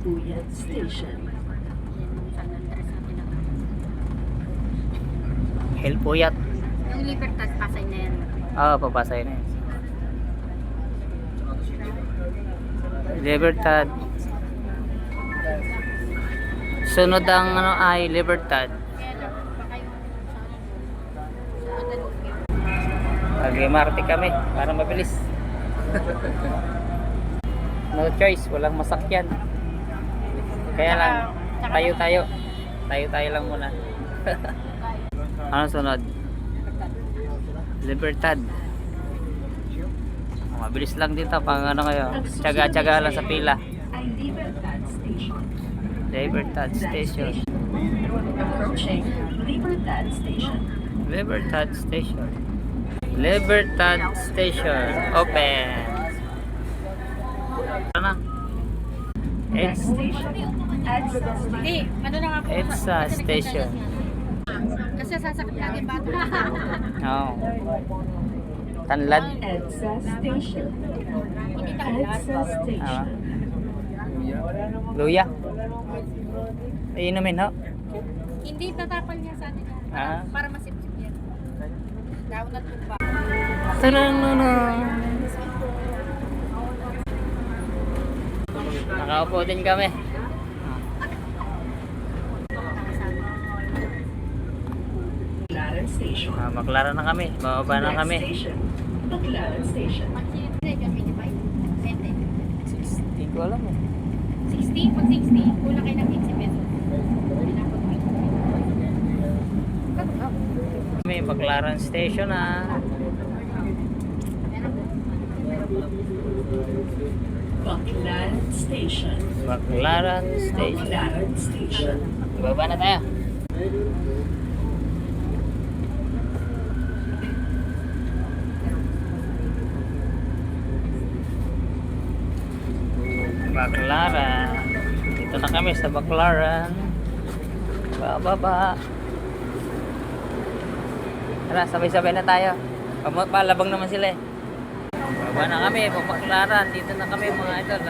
Puyat Station. Hilpuyat. Yung Libertad, Pasay na yan. Oo, papasay na yun. Libertad. Sunod ang ano ay Libertad. Kaya lang, baka yung sa Guadalupe. Mag-MRT kami para mabilis. No choice, walang masakyan. Kaya lang, tayo-tayo. Tayo-tayo lang muna. Ano sunod? Libertad. Mabilis lang dito pang ano kayo. Tsaga-tsaga lang sa pila. Ay Libertad Station. Libertad Station. Approaching Libertad Station. Libertad Station. Libertad Station. Open. Ano? Next It's station. EDSA Hindi, ano na nga po. EDSA Station. Kasi sasakit lagi bato. Oh. Tanlad. EDSA Station. Hindi tanglad. EDSA Station. Luya. Iinumin ho. Hindi tatapal niya sa atin. Ah. Para masipsip yan. Daw na tumba. Nakaupo din kami. Baclaran Station. Baclaran na kami. Bababa na Next kami. station. Baclaran Station. Hindi ko alam eh. 60? Pag 60, kulang kayo ng 15 pesos. May Baclaran Station ah. Baclaran Station. Baclaran Station. Baclaran Station. Baba na tayo. Baclaran. Dito na kami sa Baclaran. Bababa. Tara, sabay-sabay na tayo. Palabang naman sila eh. Baba na kami, Baclaran. Dito na kami mga idol.